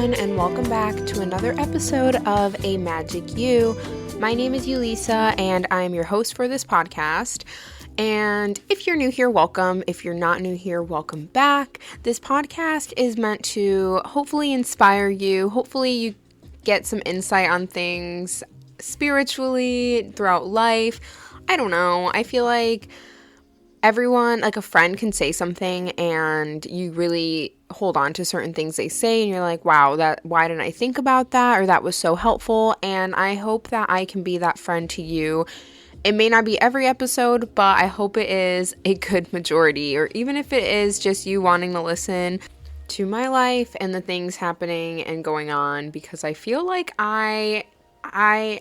everyone, and welcome back to another episode of A Magic You. My name is Yulisa, and I'm your host for this podcast. And if you're new here, welcome. If you're not new here, welcome back. This podcast is meant to hopefully inspire you. Hopefully you get some insight on things spiritually throughout life. I don't know. I feel like everyone, like a friend can say something and you really hold on to certain things they say and you're like, wow, why didn't I think about that? Or that was so helpful. And I hope that I can be that friend to you. It may not be every episode, but I hope it is a good majority, or even if it is just you wanting to listen to my life and the things happening and going on, because I feel like I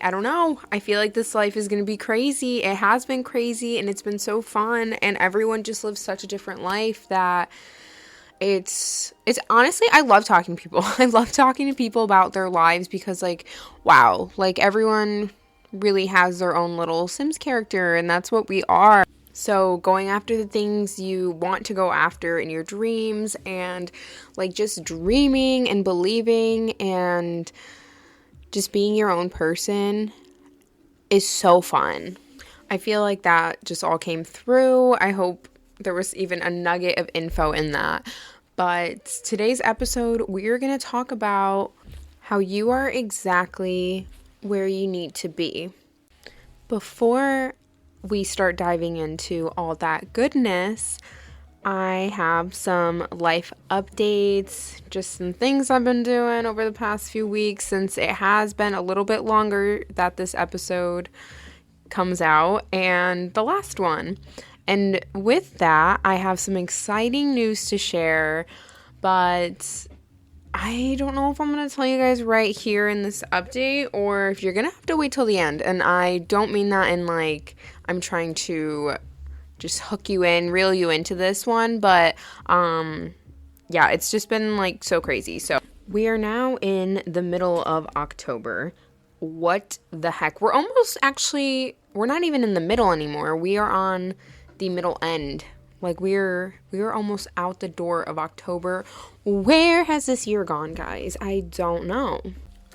don't know. I feel like this life is going to be crazy. It has been crazy and it's been so fun, and everyone just lives such a different life that it's honestly, I love talking to people. I love talking to people about their lives because, like, wow, like everyone really has their own little Sims character, and that's what we are. So going after the things you want to go after in your dreams, and like just dreaming and believing and just being your own person is so fun. I feel like that just all came through. I hope there was even a nugget of info in that. But today's episode, we're going to talk about how you are exactly where you need to be. Before we start diving into all that goodness, I have some life updates, just some things I've been doing over the past few weeks, since it has been a little bit longer that this episode comes out, and the last one. And with that, I have some exciting news to share, but I don't know if I'm going to tell you guys right here in this update, or if you're going to have to wait till the end. And I don't mean that in like I'm trying to just hook you in, reel you into this one, but yeah, it's just been like so crazy. So we are now in the middle of October. What the heck? We're not even in the middle anymore. We are on the middle end. Like we're almost out the door of October. Where has this year gone, guys? I don't know.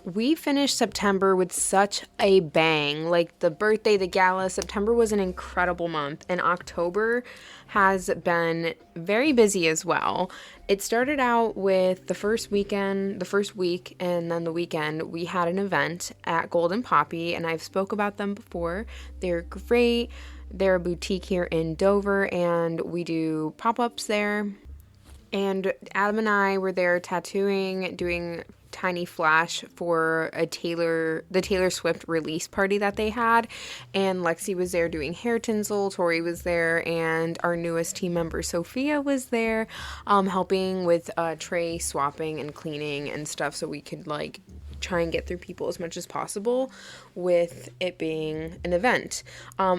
We finished September with such a bang. Like the birthday, the gala. September was an incredible month, and October has been very busy as well. It started out with the first week, and then the weekend, we had an event at Golden Poppy, and I've spoke about them before. They're great. They're a boutique here in Dover, and we do pop-ups there. And Adam and I were there tattooing, doing tiny flash for the Taylor Swift release party that they had, and Lexi was there doing hair tinsel, Tori was there, and our newest team member Sophia was there, helping with tray swapping and cleaning and stuff, so we could like try and get through people as much as possible with it being an event.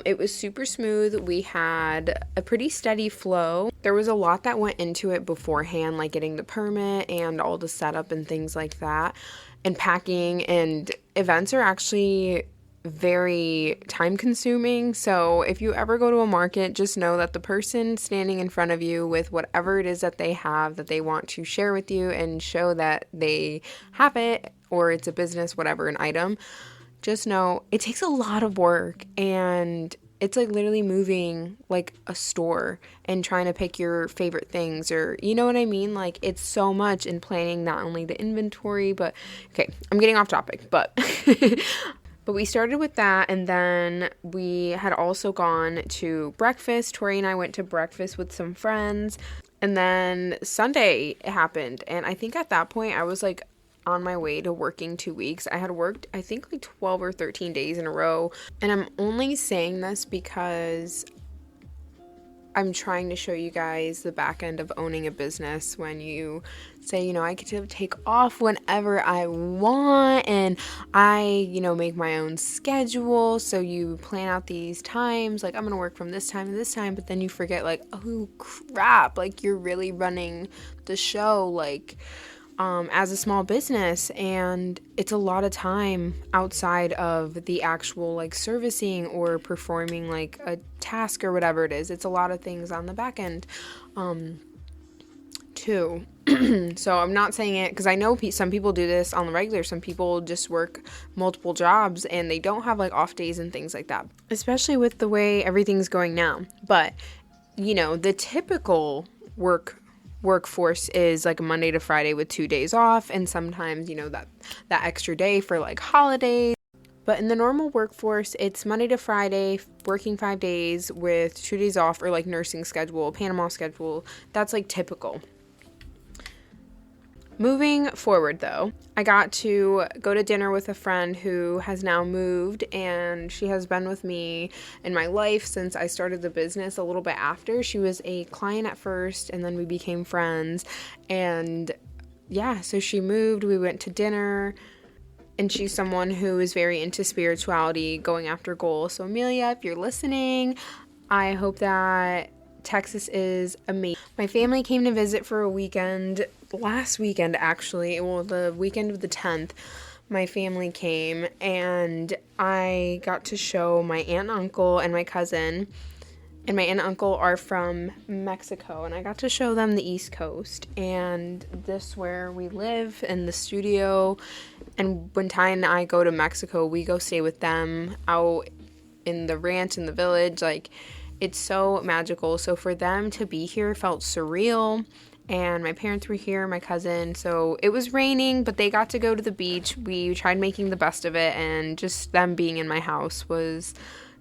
It was super smooth. We had a pretty steady flow. There was a lot that went into it beforehand, like getting the permit and all the setup and things like that, and packing, and events are actually very time consuming. So if you ever go to a market, just know that the person standing in front of you with whatever it is that they have that they want to share with you and show that they have it, or it's a business, whatever, an item, just know it takes a lot of work, and it's like literally moving like a store and trying to pick your favorite things, or you know what I mean? Like it's so much in planning, not only the inventory, but okay, I'm getting off topic, but but we started with that, and then we had also gone to breakfast. Tori and I went to breakfast with some friends, and then Sunday happened, and I think at that point I was like on my way to working 2 weeks. I had worked, I think, like 12 or 13 days in a row, and I'm only saying this because I'm trying to show you guys the back end of owning a business, when you say, you know, I get to take off whenever I want, and I, you know, make my own schedule. So you plan out these times, like I'm going to work from this time to this time, but then you forget like, oh crap, like you're really running the show, like as a small business, and it's a lot of time outside of the actual like servicing or performing like a task or whatever it is. It's a lot of things on the back end too. So I'm not saying it because I know some people do this on the regular. Some people just work multiple jobs and they don't have like off days and things like that, especially with the way everything's going now. But, the typical workforce is like a Monday to Friday with 2 days off, and sometimes, that extra day for like holidays. But in the normal workforce, it's Monday to Friday, working 5 days with 2 days off, or like nursing schedule, Panama schedule. That's like typical. Moving forward, though, I got to go to dinner with a friend who has now moved, and she has been with me in my life since I started the business a little bit after. She was a client at first, and then we became friends. And yeah, so she moved, we went to dinner, and she's someone who is very into spirituality, going after goals. So Amelia, if you're listening, I hope that Texas is amazing. My family came to visit for a weekend, last weekend actually, the weekend of the 10th. My family came, and I got to show my aunt and uncle and my cousin, and my aunt and uncle are from Mexico, and I got to show them the East Coast, and this where we live in the studio. And when Ty and I go to Mexico, we go stay with them out in the ranch in the village. Like, it's so magical. So for them to be here felt surreal. And my parents were here, my cousin. So it was raining, but they got to go to the beach. We tried making the best of it, and just them being in my house was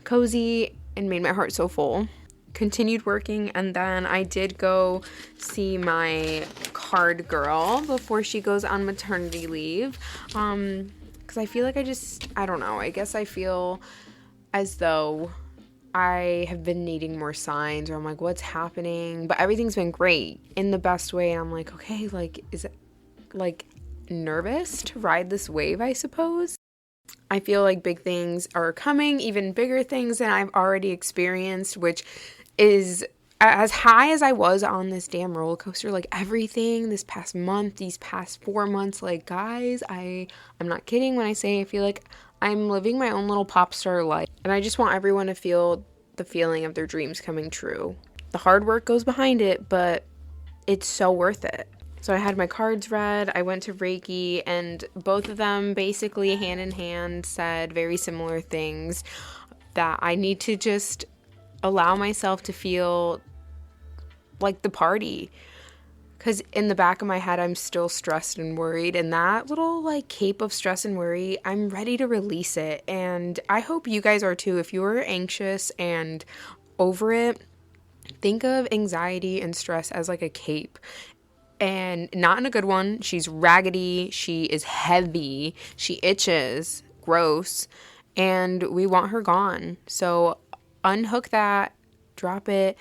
cozy and made my heart so full. Continued working, and then I did go see my card girl before she goes on maternity leave. Because I feel like I don't know. I guess I feel as though I have been needing more signs, or I'm like, what's happening? But everything's been great in the best way. And I'm like, okay, like, is it like nervous to ride this wave, I suppose? I feel like big things are coming, even bigger things than I've already experienced, which is as high as I was on this damn roller coaster. Like, everything this past month, these past 4 months, like, guys, I'm not kidding when I say I feel like I'm living my own little pop star life, and I just want everyone to feel the feeling of their dreams coming true. The hard work goes behind it, but it's so worth it. So I had my cards read, I went to Reiki, and both of them basically hand in hand said very similar things, that I need to just allow myself to feel like the party. Because in the back of my head, I'm still stressed and worried. And that little like cape of stress and worry, I'm ready to release it. And I hope you guys are too. If you're anxious and over it, think of anxiety and stress as like a cape. And not in a good one. She's raggedy. She is heavy. She itches. Gross. And we want her gone. So unhook that, drop it,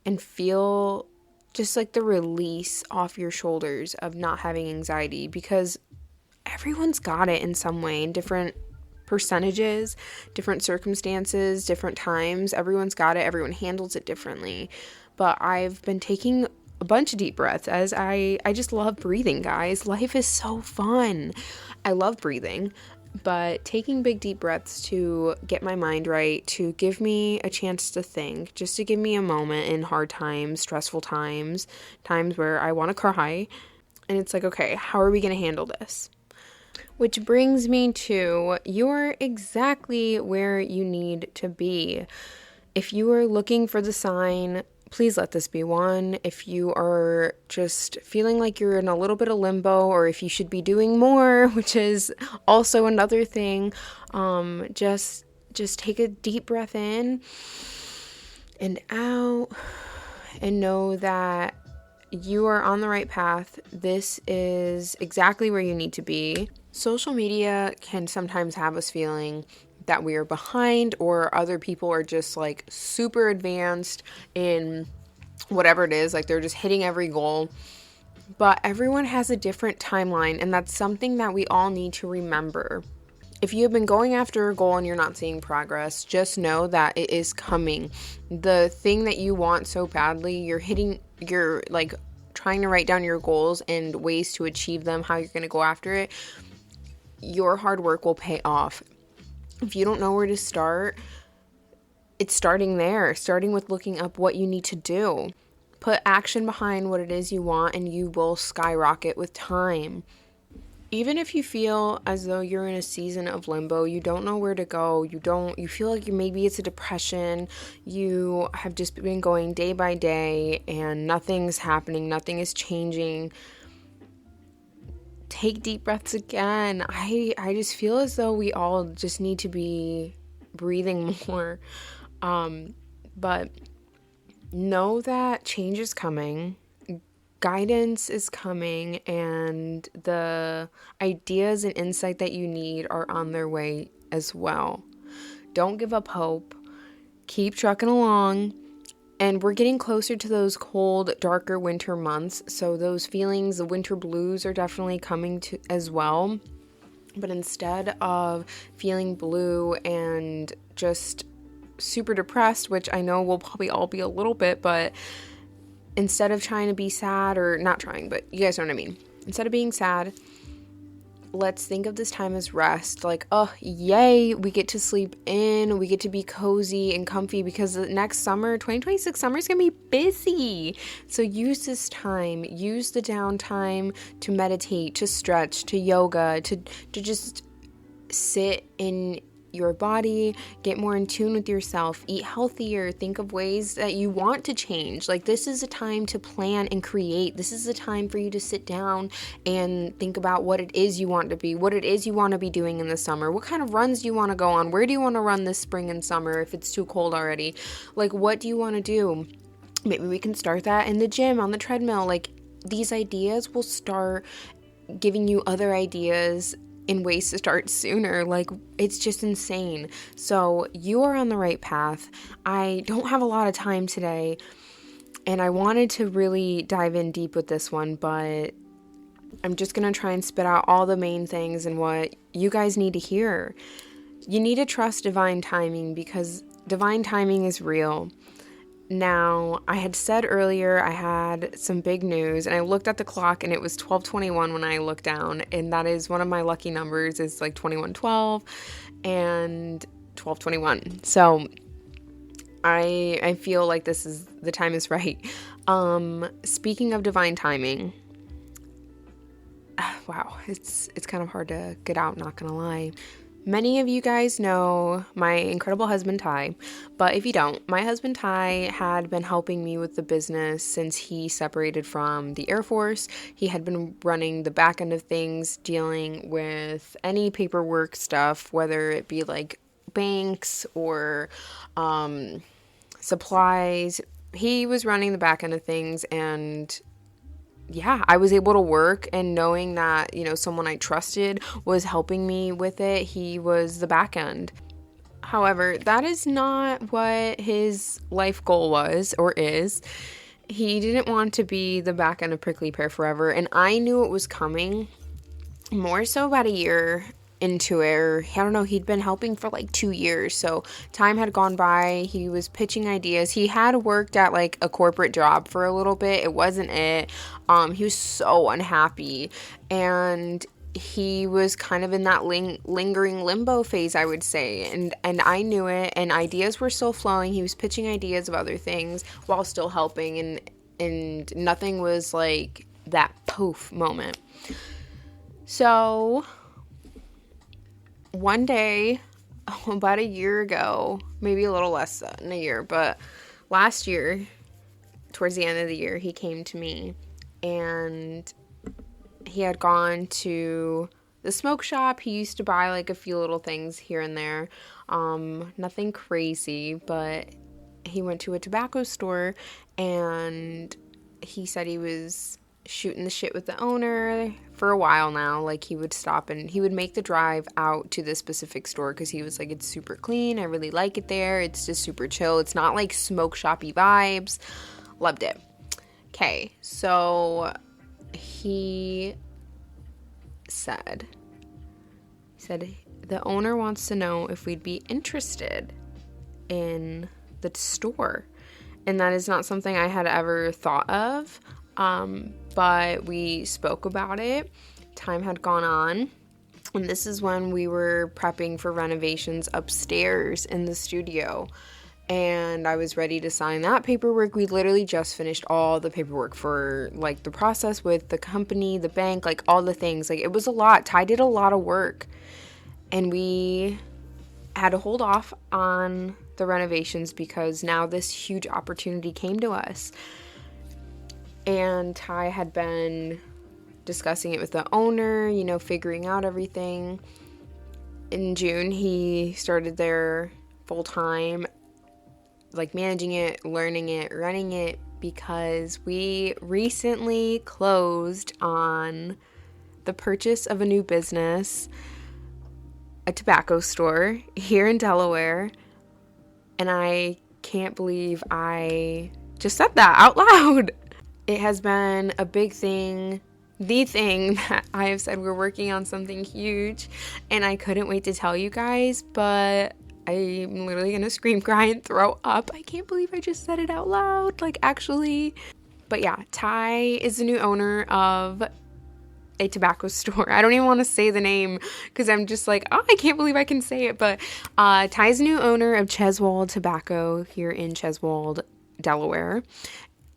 and feel just like the release off your shoulders of not having anxiety, because everyone's got it in some way, in different percentages, different circumstances, different times. Everyone's got it. Everyone handles it differently. But I've been taking a bunch of deep breaths as I just love breathing, guys. Life is so fun. I love breathing. But taking big deep breaths to get my mind right, to give me a chance to think, just to give me a moment in hard times, stressful times, times where I want to cry. And it's like, okay, how are we going to handle this? Which brings me to, you're exactly where you need to be. If you are looking for the sign, please let this be one. If you are just feeling like you're in a little bit of limbo, or if you should be doing more, which is also another thing, just take a deep breath in and out, and know that you are on the right path. This is exactly where you need to be. Social media can sometimes have us feeling that we are behind, or other people are just like super advanced in whatever it is, like they're just hitting every goal. But everyone has a different timeline, and that's something that we all need to remember. If you have been going after a goal and you're not seeing progress, just know that it is coming. The thing that you want so badly, you're like trying to write down your goals and ways to achieve them, how you're going to go after it. Your hard work will pay off. If you don't know where to start, it's starting there, starting with looking up what you need to do. Put action behind what it is you want, and you will skyrocket with time. Even if you feel as though you're in a season of limbo, you don't know where to go, you feel like maybe it's a depression, you have just been going day by day and nothing's happening, nothing is changing, take deep breaths again. I just feel as though we all just need to be breathing more. But know that change is coming. Guidance is coming, and the ideas and insight that you need are on their way as well. Don't give up hope. Keep trucking along. And we're getting closer to those cold, darker winter months. So those feelings, the winter blues, are definitely coming to as well. But instead of feeling blue and just super depressed, which I know we'll probably all be a little bit, but instead of trying to be sad, or not trying, but you guys know what I mean. Instead of being sad, let's think of this time as rest. Like, oh, yay, we get to sleep in, we get to be cozy and comfy, because the next summer, 2026 summer, is going to be busy. So use this time, use the downtime to meditate, to stretch, to yoga, to just sit in your body, get more in tune with yourself, eat healthier, think of ways that you want to change. Like, this is a time to plan and create. This is a time for you to sit down and think about what it is you want to be, what it is you want to be doing in the summer, what kind of runs do you want to go on, where do you want to run this spring and summer if it's too cold already, like what do you want to do? Maybe we can start that in the gym, on the treadmill. Like, these ideas will start giving you other ideas in ways to start sooner. Like, it's just insane. So you are on the right path. I don't have a lot of time today, and I wanted to really dive in deep with this one, but I'm just going to try and spit out all the main things and what you guys need to hear. You need to trust divine timing, because divine timing is real. Now, I had said earlier I had some big news, and I looked at the clock and it was 12:21 when I looked down, and that is one of my lucky numbers, is like 2112 and 12:21. So I feel like the time is right. Speaking of divine timing, wow, it's kind of hard to get out, not gonna lie. Many of you guys know my incredible husband, Ty, but if you don't, my husband, Ty, had been helping me with the business since he separated from the Air Force. He had been running the back end of things, dealing with any paperwork stuff, whether it be like banks or supplies. He was running the back end of things, and yeah, I was able to work, and knowing that, someone I trusted was helping me with it, he was the back end. However, that is not what his life goal was or is. He didn't want to be the back end of Prickly Pear forever, and I knew it was coming more so about a year into it, or I don't know, he'd been helping for like 2 years, so time had gone by. He was pitching ideas. He had worked at like a corporate job for a little bit. It wasn't it. He was so unhappy, and he was kind of in that lingering limbo phase, I would say, and I knew it, and ideas were still flowing. He was pitching ideas of other things while still helping, and nothing was like that poof moment. So one day, about a year ago, maybe a little less than a year, but last year, towards the end of the year, he came to me, and he had gone to the smoke shop. He used to buy like a few little things here and there, nothing crazy, but he went to a tobacco store, and he said he was shooting the shit with the owner for a while now. Like, he would stop and he would make the drive out to this specific store because he was like, it's super clean, I really like it there, it's just super chill, it's not like smoke shoppy vibes. Loved it. Okay, so he said the owner wants to know if we'd be interested in the store, and that is not something I had ever thought of. But we spoke about it. Time had gone on, and this is when we were prepping for renovations upstairs in the studio. and I was ready to sign that paperwork. We literally just finished all the paperwork for like the process with the company, the bank, like all the things. Like it was a lot. Ty did a lot of work, and we had to hold off on the renovations because now this huge opportunity came to us. And Ty had been discussing it with the owner, you know, figuring out everything. In June, he started there full time, like managing it, learning it, running it, because we recently closed on the purchase of a new business, a tobacco store here in Delaware. And I can't believe I just said that out loud. It has been a big thing, the thing that I have said. We're working on something huge, and I couldn't wait to tell you guys, but I'm literally gonna scream, cry, and throw up. I can't believe I just said it out loud, like actually. But yeah, Ty is the new owner of a tobacco store. I don't even want to say the name because I'm just like, oh, I can't believe I can say it. But Ty's new owner of Cheswold Tobacco here in Cheswold, Delaware.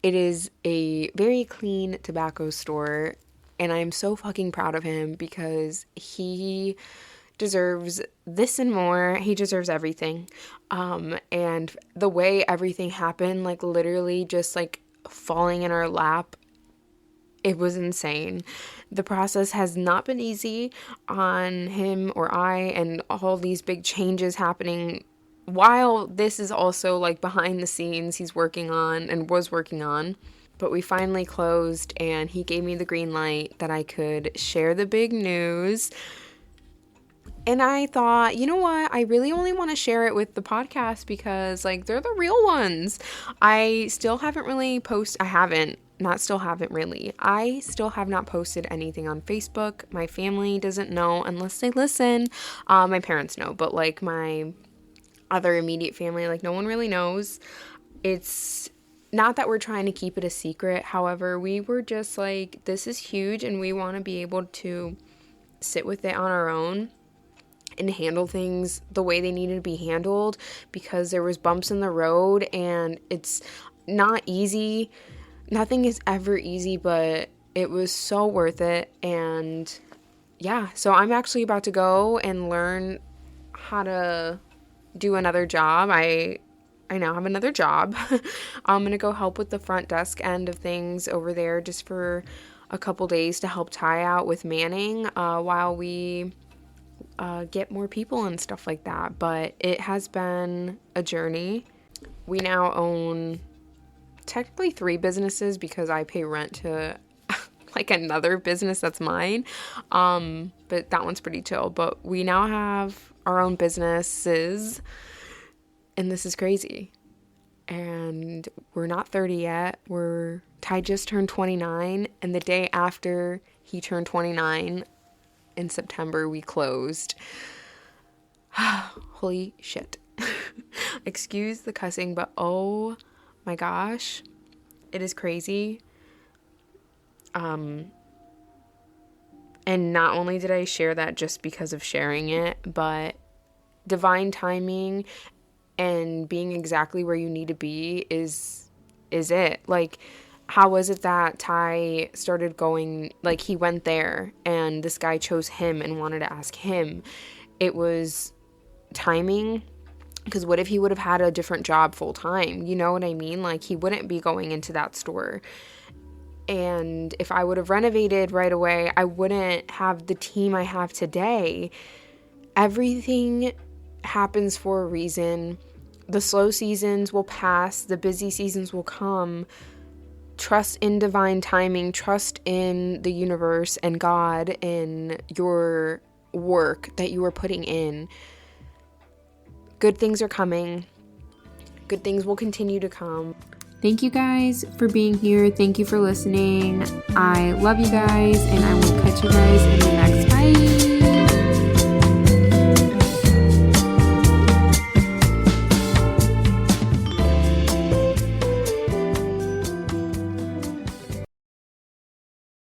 It is a very clean tobacco store, and I'm so fucking proud of him because he deserves this and more. He deserves everything. And the way everything happened, like literally just like falling in our lap, it was insane. The process has not been easy on him or I, and all these big changes happening while this is also like behind the scenes he's working on and was working on. But we finally closed, and he gave me the green light that I could share the big news. And I thought, you know what? I really only want to share it with the podcast because like they're the real ones. I still have not posted anything on Facebook. My family doesn't know unless they listen. My parents know, but like my other immediate family, like no one really knows. It's not that we're trying to keep it a secret. However, we were just like, this is huge, and we want to be able to sit with it on our own and handle things the way they needed to be handled, because there was bumps in the road, and it's not easy. Nothing is ever easy, but it was so worth it. And yeah, so I'm actually about to go and learn how to do another job. I now have another job. I'm going to go help with the front desk end of things over there just for a couple days to help Ty out with manning while we get more people and stuff like that. But it has been a journey. We now own technically 3 businesses because I pay rent to like another business that's mine. But that one's pretty chill. But we now have our own businesses, and this is crazy. And we're not 30 yet. Ty just turned 29, and the day after he turned 29 in September, we closed. Holy shit. Excuse the cussing, but oh my gosh, it is crazy. And not only did I share that just because of sharing it, but divine timing and being exactly where you need to be is it. Like, how was it that Ty started going, like he went there and this guy chose him and wanted to ask him? It was timing, because what if he would have had a different job full time? You know what I mean? Like, he wouldn't be going into that store. And if I would have renovated right away, I wouldn't have the team I have today. Everything happens for a reason. The slow seasons will pass. The busy seasons will come. Trust in divine timing. Trust in the universe and God in your work that you are putting in. Good things are coming. Good things will continue to come. Thank you guys for being here. Thank you for listening. I love you guys, and I will catch you guys in the next bye.